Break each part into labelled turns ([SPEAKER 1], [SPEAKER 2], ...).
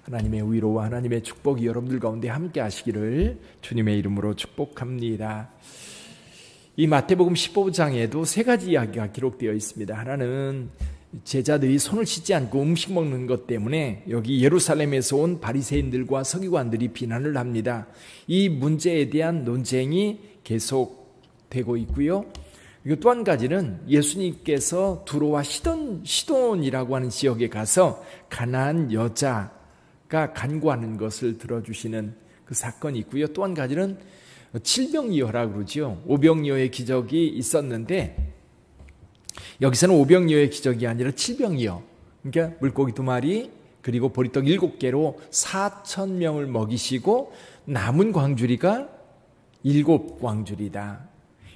[SPEAKER 1] 하나님의 위로와 하나님의 축복이 여러분들 가운데 함께 하시기를 주님의 이름으로 축복합니다. 이 마태복음 15장에도 세 가지 이야기가 기록되어 있습니다. 하나는 제자들이 손을 씻지 않고 음식 먹는 것 때문에 여기 예루살렘에서 온 바리새인들과 서기관들이 비난을 합니다. 이 문제에 대한 논쟁이 계속되고 있고요. 그리고 또 한 가지는 예수님께서 두로와 시돈이라고 하는 지역에 가서 가나안 여자가 간구하는 것을 들어주시는 그 사건이 있고요. 또 한 가지는 칠병이어라고 그러죠. 오병이어의 기적이 있었는데 여기서는 오병이어의 기적이 아니라 칠병이어. 그러니까 물고기 2마리 그리고 보리떡 7개로 4,000명을 먹이시고 남은 광주리가 7광주리다.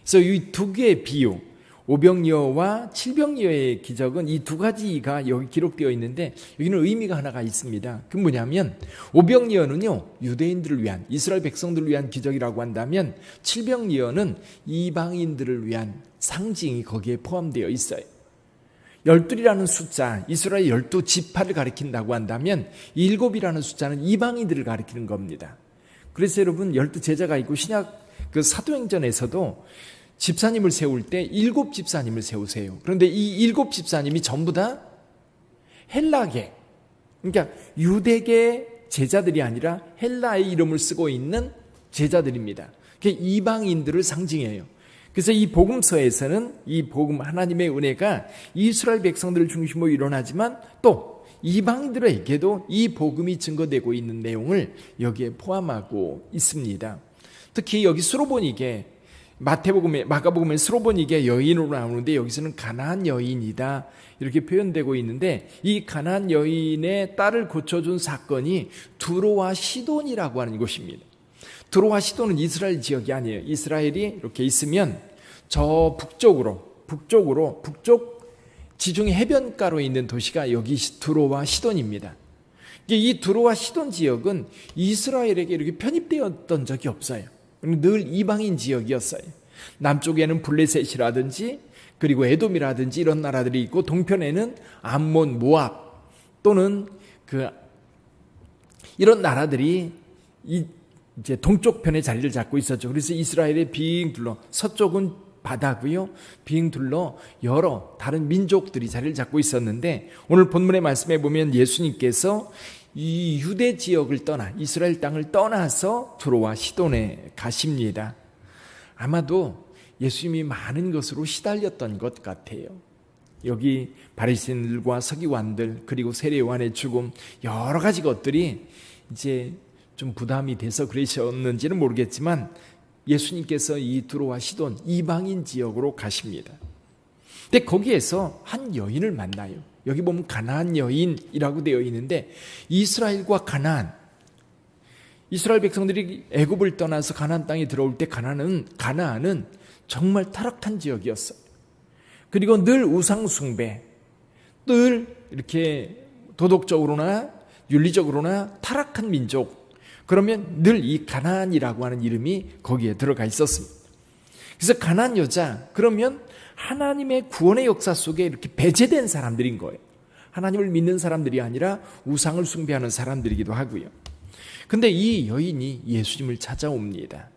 [SPEAKER 1] 그래서 이 두 개의 비유, 오병이어와 칠병이어의 기적은 이 두 가지가 여기 기록되어 있는데 여기는 의미가 하나가 있습니다. 그 뭐냐면 오병이어는요 유대인들을 위한, 이스라엘 백성들을 위한 기적이라고 한다면 칠병이어는 이방인들을 위한 상징이 거기에 포함되어 있어요. 12이라는 숫자, 이스라엘 12지파를 가리킨다고 한다면 7이라는 숫자는 이방인들을 가리키는 겁니다. 그래서 여러분 12제자가 있고 신약 그 사도행전에서도 집사님을 세울 때 7집사님을 세우세요. 그런데 이 7집사님이 전부 다 헬라계, 그러니까 유대계 제자들이 아니라 헬라의 이름을 쓰고 있는 제자들입니다. 그게 이방인들을 상징해요. 그래서 이 복음서에서는 이 복음 하나님의 은혜가 이스라엘 백성들을 중심으로 일어나지만 또 이방인들에게도 이 복음이 증거되고 있는 내용을 여기에 포함하고 있습니다. 특히 여기 스로보니게 마가복음에 스로보니게 여인으로 나오는데 여기서는 가나안 여인이다 이렇게 표현되고 있는데 이 가나안 여인의 딸을 고쳐준 사건이 두로와 시돈이라고 하는 곳입니다. 두로와 시돈은 이스라엘 지역이 아니에요. 이스라엘이 이렇게 있으면 저 북쪽 지중해 해변가로 있는 도시가 여기 두로와 시돈입니다. 이 두로와 시돈 지역은 이스라엘에게 이렇게 편입되었던 적이 없어요. 늘 이방인 지역이었어요. 남쪽에는 블레셋이라든지 그리고 에돔이라든지 이런 나라들이 있고 동편에는 암몬, 모압 또는 이런 나라들이 이제 동쪽 편에 자리를 잡고 있었죠. 그래서 이스라엘의 빙 둘러 서쪽은 바다고요. 빙 둘러 여러 다른 민족들이 자리를 잡고 있었는데 오늘 본문의 말씀에 보면 예수님께서 이 유대 지역을 떠나 이스라엘 땅을 떠나서 두로와 시돈에 가십니다. 아마도 예수님이 많은 것으로 시달렸던 것 같아요. 여기 바리새인들과 서기관들 그리고 세례요한의 죽음 여러 가지 것들이 이제 좀 부담이 돼서 그러셨는지는 모르겠지만 예수님께서 이 두로와 시돈 이방인 지역으로 가십니다. 근데 거기에서 한 여인을 만나요. 여기 보면 가나안 여인이라고 되어 있는데 이스라엘과 가나안, 이스라엘 백성들이 애굽을 떠나서 가나안 땅에 들어올 때 가나안은 정말 타락한 지역이었어요. 그리고 늘 우상 숭배, 늘 이렇게 도덕적으로나 윤리적으로나 타락한 민족, 그러면 늘 이 가나안이라고 하는 이름이 거기에 들어가 있었습니다. 그래서 가나안 여자, 그러면 하나님의 구원의 역사 속에 이렇게 배제된 사람들인 거예요. 하나님을 믿는 사람들이 아니라 우상을 숭배하는 사람들이기도 하고요. 근데 이 여인이 예수님을 찾아옵니다.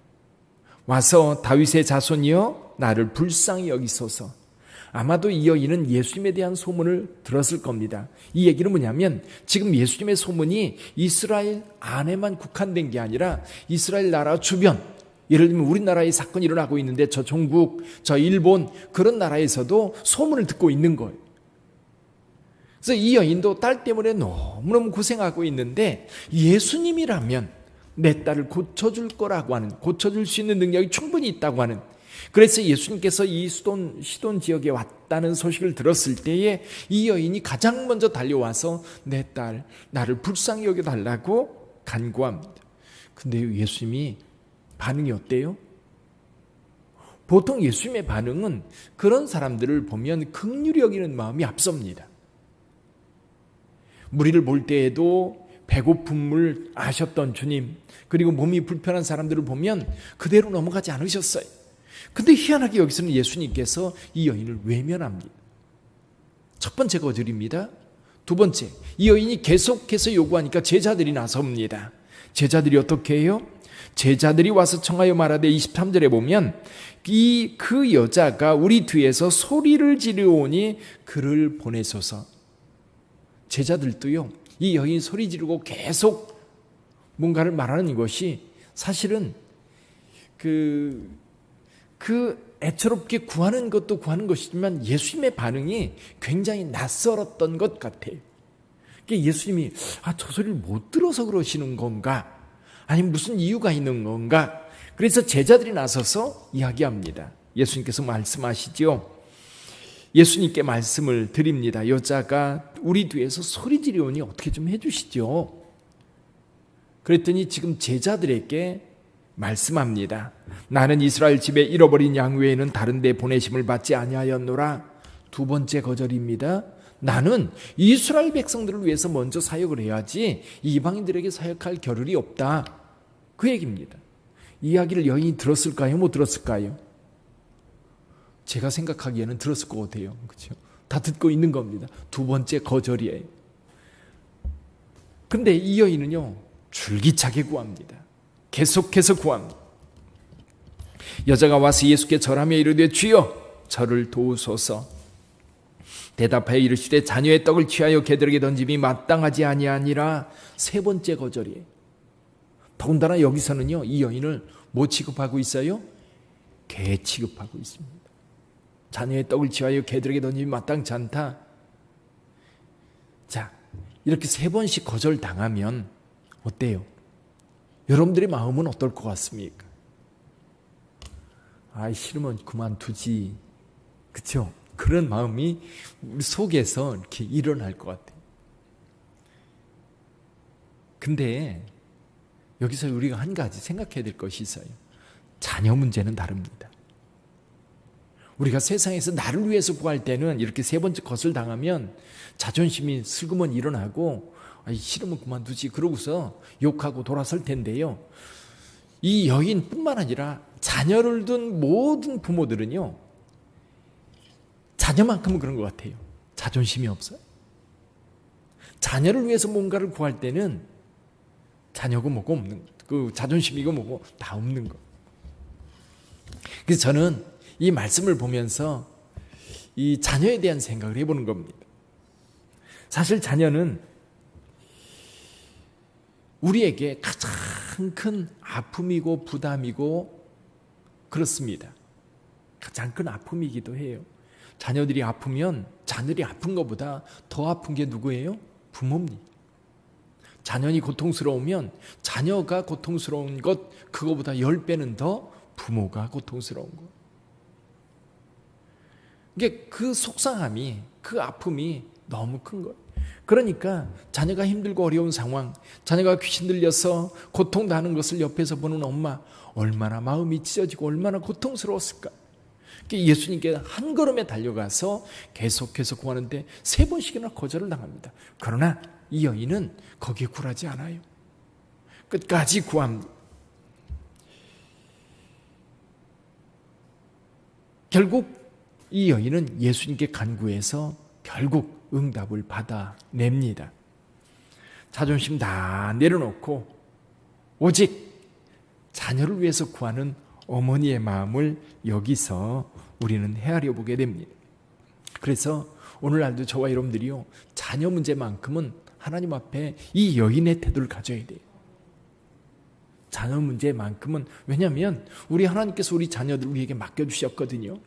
[SPEAKER 1] 와서 다윗의 자손이여 나를 불쌍히 여기소서. 아마도 이 여인은 예수님에 대한 소문을 들었을 겁니다. 이 얘기는 뭐냐면 지금 예수님의 소문이 이스라엘 안에만 국한된 게 아니라 이스라엘 나라 주변, 예를 들면 우리나라에 사건이 일어나고 있는데 저 종국, 저 일본 그런 나라에서도 소문을 듣고 있는 거예요. 그래서 이 여인도 딸 때문에 너무너무 고생하고 있는데 예수님이라면 내 딸을 고쳐줄 거라고 하는, 고쳐줄 수 있는 능력이 충분히 있다고 하는, 그래서 예수님께서 이 시돈 지역에 왔다는 소식을 들었을 때에 이 여인이 가장 먼저 달려와서 내 딸, 나를 불쌍히 여겨달라고 간구합니다. 근데 예수님이 반응이 어때요? 보통 예수님의 반응은 그런 사람들을 보면 긍휼히 여기는 마음이 앞섭니다. 무리를 볼 때에도 배고픔을 아셨던 주님, 그리고 몸이 불편한 사람들을 보면 그대로 넘어가지 않으셨어요. 근데 희한하게 여기서는 예수님께서 이 여인을 외면합니다. 첫 번째 거절입니다. 두 번째, 이 여인이 계속해서 요구하니까 제자들이 나섭니다. 제자들이 어떻게 해요? 제자들이 와서 청하여 말하되 23절에 보면 그 여자가 우리 뒤에서 소리를 지르오니 그를 보내소서. 제자들도요, 이 여인이 소리 지르고 계속 뭔가를 말하는 것이 사실은 그 애처롭게 구하는 것도 구하는 것이지만 예수님의 반응이 굉장히 낯설었던 것 같아요. 예수님이 저 소리를 못 들어서 그러시는 건가? 아니면 무슨 이유가 있는 건가? 그래서 제자들이 나서서 이야기합니다. 예수님께서 말씀하시죠. 예수님께 말씀을 드립니다. 여자가 우리 뒤에서 소리 지르오니 어떻게 좀 해주시죠. 그랬더니 지금 제자들에게 말씀합니다. 나는 이스라엘 집에 잃어버린 양 외에는 다른 데 보내심을 받지 아니하였노라. 두 번째 거절입니다. 나는 이스라엘 백성들을 위해서 먼저 사역을 해야지 이방인들에게 사역할 겨를이 없다. 그 얘기입니다. 이 이야기를 여인이 들었을까요? 못 들었을까요? 제가 생각하기에는 들었을 것 같아요. 그렇죠? 다 듣고 있는 겁니다. 두 번째 거절이에요. 근데 이 여인은요, 줄기차게 구합니다. 계속해서 구합니다. 여자가 와서 예수께 절하며 이르되 주여 저를 도우소서. 대답하여 이르시되 자녀의 떡을 취하여 개들에게 던짐이 마땅하지 아니하니라. 세 번째 거절이에요. 더군다나 여기서는요, 이 여인을 뭐 취급하고 있어요? 개 취급하고 있습니다. 자녀의 떡을 취하여 개들에게 던짐이 마땅치 않다. 자, 이렇게 세 번씩 거절당하면 어때요? 여러분들의 마음은 어떨 것 같습니까? 싫으면 그만두지. 그렇죠? 그런 마음이 우리 속에서 이렇게 일어날 것 같아요. 근데 여기서 우리가 한 가지 생각해야 될 것이 있어요. 자녀 문제는 다릅니다. 우리가 세상에서 나를 위해서 구할 때는 이렇게 세 번째 것을 당하면 자존심이 슬그머니 일어나고 싫으면 그만두지 그러고서 욕하고 돌아설 텐데요. 이 여인뿐만 아니라 자녀를 둔 모든 부모들은요, 자녀만큼은 그런 것 같아요. 자존심이 없어요. 자녀를 위해서 뭔가를 구할 때는 자녀고 뭐고 없는 것, 그 자존심이고 뭐고 다 없는 것. 그래서 저는 이 말씀을 보면서 이 자녀에 대한 생각을 해보는 겁니다. 사실 자녀는 우리에게 가장 큰 아픔이고 부담이고 그렇습니다. 가장 큰 아픔이기도 해요. 자녀들이 아프면 자녀들이 아픈 것보다 더 아픈 게 누구예요? 부모입니다. 자녀이 고통스러우면 자녀가 고통스러운 것 그거보다 10배는 더 부모가 고통스러운 것. 이게 그 속상함이, 그 아픔이 너무 큰 거예요. 그러니까 자녀가 힘들고 어려운 상황, 자녀가 귀신 들려서 고통당하는 것을 옆에서 보는 엄마, 얼마나 마음이 찢어지고 얼마나 고통스러웠을까. 예수님께 한 걸음에 달려가서 계속해서 구하는데 세 번씩이나 거절을 당합니다. 그러나 이 여인은 거기에 굴하지 않아요. 끝까지 구합니다. 결국 이 여인은 예수님께 간구해서 결국 응답을 받아냅니다. 자존심 다 내려놓고 오직 자녀를 위해서 구하는 어머니의 마음을 여기서 우리는 헤아려 보게 됩니다. 그래서 오늘날도 저와 여러분들이요, 자녀 문제만큼은 하나님 앞에 이 여인의 태도를 가져야 돼요. 자녀 문제만큼은, 왜냐하면 우리 하나님께서 우리 자녀들 우리에게 맡겨주셨거든요.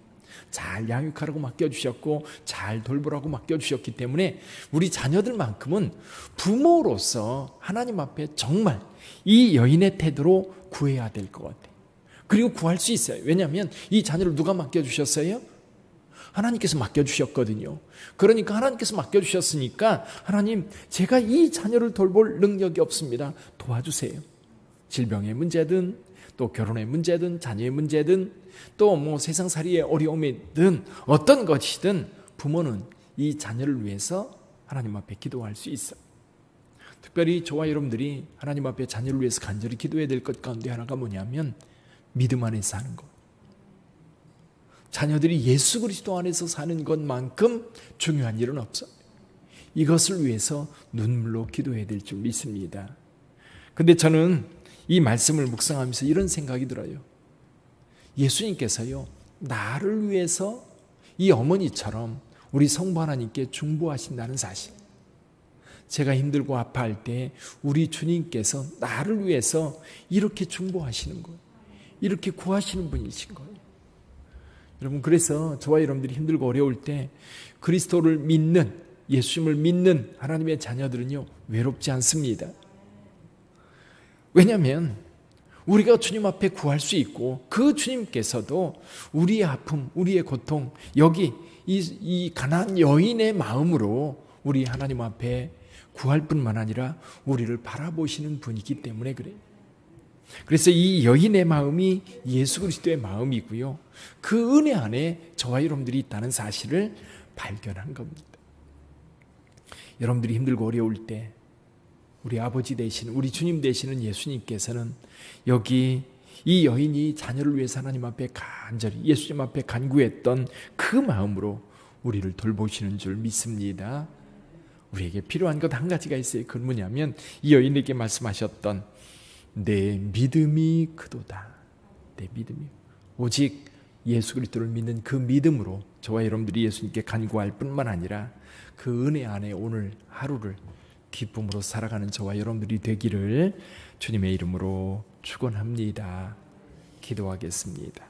[SPEAKER 1] 잘 양육하라고 맡겨주셨고 잘 돌보라고 맡겨주셨기 때문에 우리 자녀들만큼은 부모로서 하나님 앞에 정말 이 여인의 태도로 구해야 될 것 같아요. 그리고 구할 수 있어요. 왜냐하면 이 자녀를 누가 맡겨주셨어요? 하나님께서 맡겨주셨거든요. 그러니까 하나님께서 맡겨주셨으니까 하나님, 제가 이 자녀를 돌볼 능력이 없습니다. 도와주세요. 질병의 문제든 또 결혼의 문제든 자녀의 문제든 또 뭐 세상살이의 어려움이든 어떤 것이든 부모는 이 자녀를 위해서 하나님 앞에 기도할 수 있어요. 특별히 저와 여러분들이 하나님 앞에 자녀를 위해서 간절히 기도해야 될 것 가운데 하나가 뭐냐면 믿음 안에서 사는 것. 자녀들이 예수 그리스도 안에서 사는 것만큼 중요한 일은 없어요. 이것을 위해서 눈물로 기도해야 될 줄 믿습니다. 근데 저는 이 말씀을 묵상하면서 이런 생각이 들어요. 예수님께서요, 나를 위해서 이 어머니처럼 우리 성부 하나님께 중보하신다는 사실. 제가 힘들고 아파할 때 우리 주님께서 나를 위해서 이렇게 중보하시는 거예요. 이렇게 구하시는 분이신 거예요. 여러분, 그래서 저와 여러분들이 힘들고 어려울 때 그리스도를 믿는, 예수님을 믿는 하나님의 자녀들은요, 외롭지 않습니다. 왜냐하면 우리가 주님 앞에 구할 수 있고 그 주님께서도 우리의 아픔, 우리의 고통, 여기 이 가난한 여인의 마음으로 우리 하나님 앞에 구할 뿐만 아니라 우리를 바라보시는 분이기 때문에 그래요. 그래서 이 여인의 마음이 예수 그리스도의 마음이고요, 그 은혜 안에 저와 여러분들이 있다는 사실을 발견한 겁니다. 여러분들이 힘들고 어려울 때 우리 아버지 되시는, 우리 주님 되시는 예수님께서는 여기 이 여인이 자녀를 위해서 하나님 앞에 간절히 예수님 앞에 간구했던 그 마음으로 우리를 돌보시는 줄 믿습니다. 우리에게 필요한 것 한 가지가 있어요. 그건 뭐냐면 이 여인에게 말씀하셨던 내 믿음이 크도다. 내 믿음이, 오직 예수 그리스도를 믿는 그 믿음으로 저와 여러분들이 예수님께 간구할 뿐만 아니라 그 은혜 안에 오늘 하루를 기쁨으로 살아가는 저와 여러분들이 되기를 주님의 이름으로 축원합니다. 기도하겠습니다.